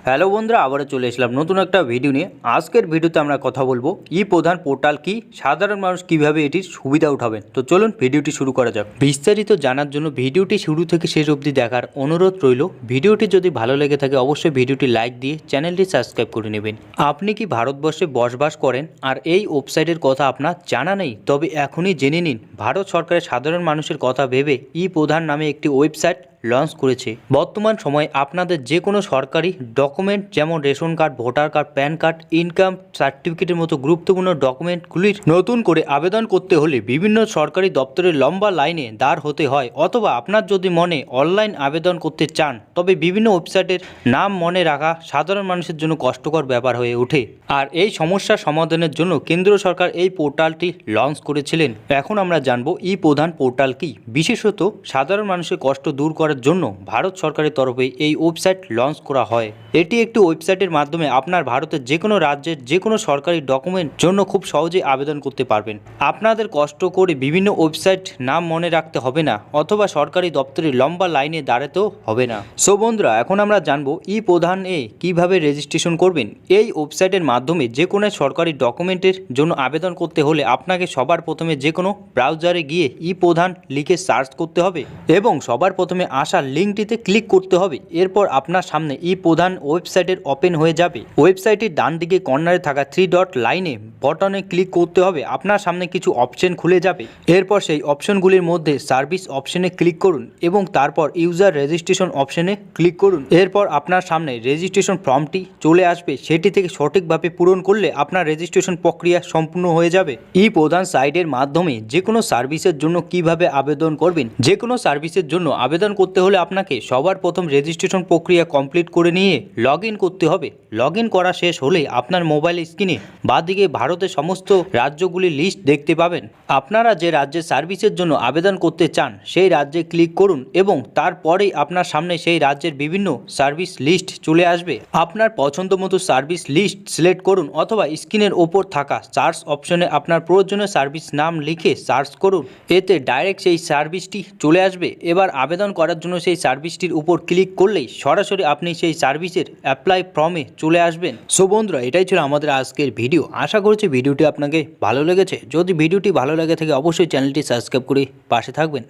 Hello বন্ধুরা, আবারও চলে এসলাম নতুন একটা ভিডিও নিয়ে। আজকের ভিডিওতে আমরা কথা বলবো ই প্রধান পোর্টাল কি, সাধারণ মানুষ কিভাবে এটির সুবিধা উঠাবেন। তো চলুন ভিডিওটি শুরু করা যাক। বিস্তারিত জানার জন্য ভিডিওটি শুরু থেকে শেষ অবধি দেখার অনুরোধ রইল। ভিডিওটি যদি ভালো লেগে থাকে অবশ্যই ভিডিওটি লাইক দিয়ে চ্যানেলটি সাবস্ক্রাইব করে নেবেন। আপনি কি ভারতবর্ষে বসবাস করেন আর এই ওয়েবসাইটের কথা আপনার জানা নেই? তবে এখনই জেনে নিন, ভারত সরকারের সাধারণ মানুষের কথা ভেবে ই প্রধান নামে একটি ওয়েবসাইট লঞ্চ করেছে। বর্তমান সময়ে আপনাদের যে কোনো সরকারি ডকুমেন্ট যেমন ration card, voter card, pan card, income সার্টিফিকেটের মতো গুরুত্বপূর্ণ ডকুমেন্টগুলির নতুন করে আবেদন করতে হলে বিভিন্ন সরকারি দপ্তরের লম্বা লাইনে দাঁড় হতে হয়, অথবা আপনার যদি মনে অনলাইন আবেদন করতে চান তবে বিভিন্ন ওয়েবসাইটের নাম মনে রাখা সাধারণ মানুষের জন্য কষ্টকর ব্যাপার হয়ে ওঠে। আর এই সমস্যা সমাধানের জন্য কেন্দ্র সরকার এই পোর্টালটি লঞ্চ করেছিলেন। এখন আমরা জানবো ই প্রধান পোর্টাল কি। বিশেষত সাধারণ মানুষের কষ্ট দূর করার জন্য ভারত সরকারের তরফে এই ওয়েবসাইট লঞ্চ করা হয়। এটি একটি ওয়েবসাইটের মাধ্যমে আপনার ভারতের যে কোনো রাজ্যের যে কোনো সরকারি ডকুমেন্ট জন্য খুব সহজে আবেদন করতে পারবেন। আপনাদের কষ্ট করে বিভিন্ন ওয়েবসাইট নাম মনে রাখতে হবে না, অথবা সরকারি দপ্তরে লম্বা লাইনে দাঁড়াতেও হবে না। সো বন্ধুরা, এখন আমরা জানবো ই প্রধান কিভাবে রেজিস্ট্রেশন করবেন। এই ওয়েবসাইটের মাধ্যমে যে কোনো সরকারি ডকুমেন্টের জন্য আবেদন করতে হলে আপনাকে সবার প্রথমে যে কোনো ব্রাউজারে গিয়ে ই প্রধান লিখে সার্চ করতে হবে এবং সবার প্রথমে আসা লিঙ্কটিতে ক্লিক করতে হবে। এরপর আপনার সামনে ই প্রধান ওয়েবসাইটের ওপেন হয়ে যাবে। ওয়েবসাইটের ডান দিকে কর্নারে থাকা 3 ডট লাইনে বটনে ক্লিক করতে হবে। আপনার সামনে কিছু অপশন খুলে যাবে। এরপর সেই অপশনগুলির মধ্যে সার্ভিস অপশনে ক্লিক করুন এবং তারপর ইউজার রেজিস্ট্রেশন অপশনে ক্লিক করুন। এরপর আপনার সামনে রেজিস্ট্রেশন ফর্মটি চলে আসবে। সেটি থেকে সঠিকভাবে পূরণ করলে আপনার রেজিস্ট্রেশন প্রক্রিয়া সম্পূর্ণ হয়ে যাবে। ই প্রধান সাইটের মাধ্যমে যে কোনো সার্ভিসের জন্য কিভাবে আবেদন করবেন। যে কোনো সার্ভিসের জন্য আবেদন করতে হলে আপনাকে সবার প্রথম রেজিস্ট্রেশন প্রক্রিয়া কমপ্লিট করে নিয়ে লগ ইন করতে হবে। লগ ইন করা শেষ হলে আপনার মোবাইল স্ক্রিনে বাঁদিকে ভারতের সমস্ত রাজ্যগুলির লিস্ট দেখতে পাবেন। আপনারা যে রাজ্যের সার্ভিসের জন্য আবেদন করতে চান সেই রাজ্যে ক্লিক করুন এবং তারপরেই আপনার সামনে সেই রাজ্যের বিভিন্ন সার্ভিস লিস্ট চলে আসবে। আপনার পছন্দ মতো সার্ভিস লিস্ট সিলেক্ট করুন, অথবা স্ক্রিনের ওপর থাকা সার্চ অপশনে আপনার প্রয়োজনীয় সার্ভিস নাম লিখে সার্চ করুন। এতে ডাইরেক্ট সেই সার্ভিসটি চলে আসবে। এবার আবেদন করার জন্য সেই সার্ভিসটির উপর ক্লিক করলেই সরাসরি আপনি সেই সার্ভিসের অ্যাপ্লাই ফর্মে চলে আসবেন। সো বন্ধুরা, এটাই ছিল আমাদের আজকের ভিডিও। আশা করছি ভিডিওটি আপনাকে ভালো লেগেছে। যদি ভিডিওটি ভালো লেগে থাকে অবশ্যই চ্যানেলটি সাবস্ক্রাইব করে পাশে থাকবেন।